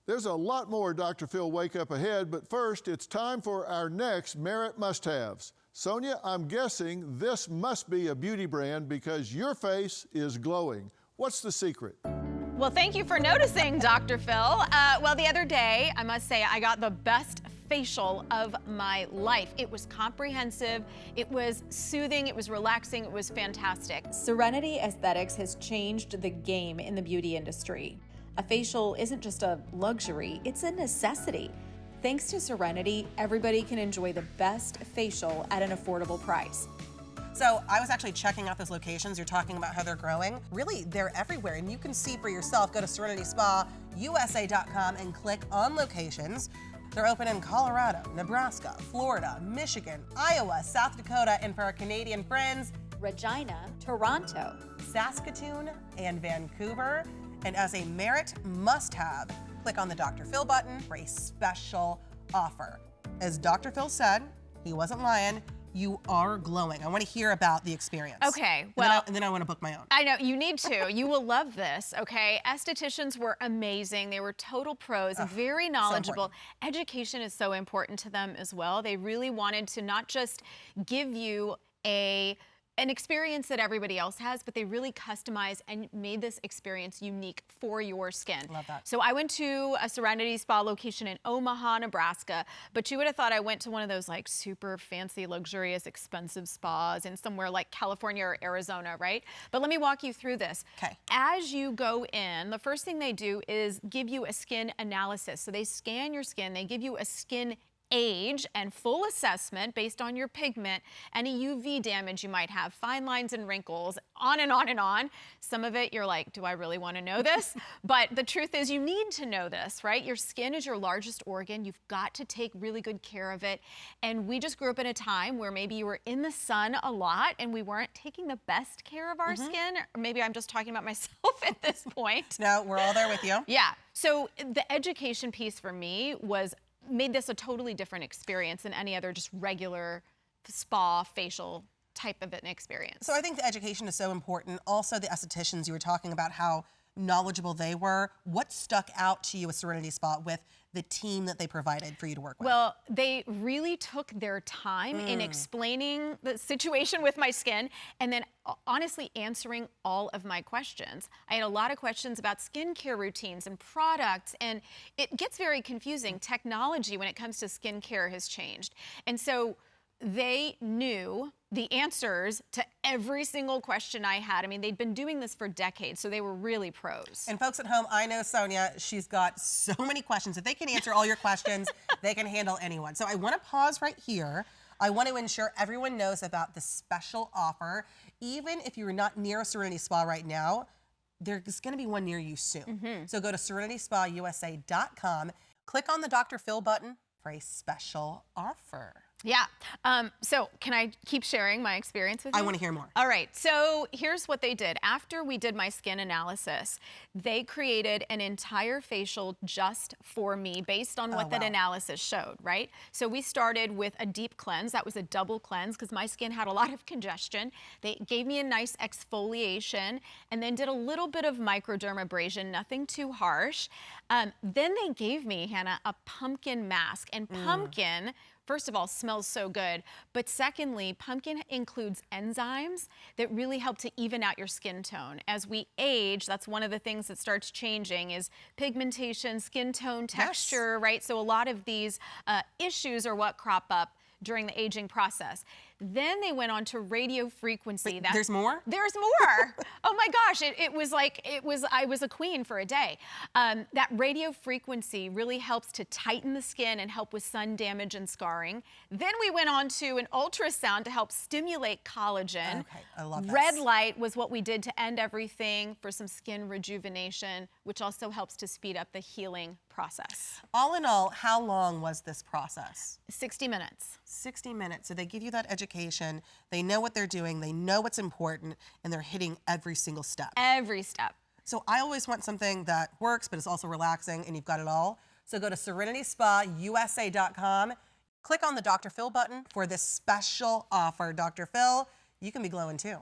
There's a lot more Dr. Phil Wake Up ahead, but first, it's time for our next Merit Must-Haves. Sonia, I'm guessing this must be a beauty brand because your face is glowing. What's the secret? Well, thank you for noticing, Dr. Phil. Well, the other day, I must say, I got the best facial of my life. It was comprehensive, it was soothing, it was relaxing, it was fantastic. Serenity Aesthetics has changed the game in the beauty industry. A facial isn't just a luxury, it's a necessity. Thanks to Serenity, everybody can enjoy the best facial at an affordable price. So I was actually checking out those locations. You're talking about how they're growing. Really, they're everywhere, and you can see for yourself. Go to SerenitySpaUSA.com and click on locations. They're open in Colorado, Nebraska, Florida, Michigan, Iowa, South Dakota, and for our Canadian friends, Regina, Toronto, Saskatoon, and Vancouver. And as a Merit must-have, click on the Dr. Phil button for a special offer. As Dr. Phil said, he wasn't lying. You are glowing. I want to hear about the experience. Okay, well. And then I want to book my own. I know, you need to. You will love this, okay? Estheticians were amazing. They were total pros, very knowledgeable. So Education is so important to them as well. They really wanted to not just give you an experience that everybody else has, but they really customized and made this experience unique for your skin. Love that. So I went to a Serenity Spa location in Omaha, Nebraska, but you would have thought I went to one of those like super fancy, luxurious, expensive spas in somewhere like California or Arizona, right? But let me walk you through this. Okay. As you go in, the first thing they do is give you a skin analysis. So they scan your skin, they give you a skin age and full assessment based on your pigment, any UV damage you might have, fine lines and wrinkles, on and on and on. Some of it you're like, do I really want to know this? But the truth is you need to know this, right? Your skin is your largest organ. You've got to take really good care of it. And we just grew up in a time where maybe you were in the sun a lot and we weren't taking the best care of our skin. Or maybe I'm just talking about myself at this point. No, we're all there with you. Yeah. So the education piece for me made this a totally different experience than any other just regular spa facial type of an experience. So I think the education is so important. Also the estheticians, you were talking about how knowledgeable they were. What stuck out to you at Serenity Spa with the team that they provided for you to work with? Well, they really took their time in explaining the situation with my skin and then honestly answering all of my questions. I had a lot of questions about skincare routines and products, and it gets very confusing. Technology when it comes to skincare has changed. And so they knew the answers to every single question I had. I mean, they'd been doing this for decades, so they were really pros. And folks at home, I know Sonia, she's got so many questions. If they can answer all your questions, they can handle anyone. So I want to pause right here. I want to ensure everyone knows about the special offer. Even if you're not near a Serenity Spa right now, there's going to be one near you soon. So go to SerenitySpaUSA.com, click on the Dr. Phil button for a special offer. Yeah. So can I keep sharing my experience with you? I want to hear more. All right. So here's what they did. After we did my skin analysis, they created an entire facial just for me based on what that analysis showed, right? So we started with a deep cleanse. That was a double cleanse because my skin had a lot of congestion. They gave me a nice exfoliation and then did a little bit of microdermabrasion, nothing too harsh. Then they gave me, Hannah, a pumpkin mask. And pumpkin, first of all, smells so good. But secondly, pumpkin includes enzymes that really help to even out your skin tone. As we age, that's one of the things that starts changing is pigmentation, skin tone, texture, right? So a lot of these issues are what crop up during the aging process. Then they went on to radio frequency. Wait, there's more? There's more. Oh my gosh, I was a queen for a day. That radio frequency really helps to tighten the skin and help with sun damage and scarring. Then we went on to an ultrasound to help stimulate collagen. Okay, I love this. Red light was what we did to end everything for some skin rejuvenation, which also helps to speed up the healing process. All in all, how long was this process? 60 minutes. 60 minutes. So they give you that education, they know what they're doing, they know what's important, and they're hitting every single step. Every step. So I always want something that works, but is also relaxing, and you've got it all. So go to SerenitySpaUSA.com, click on the Dr. Phil button for this special offer. Dr. Phil, you can be glowing too.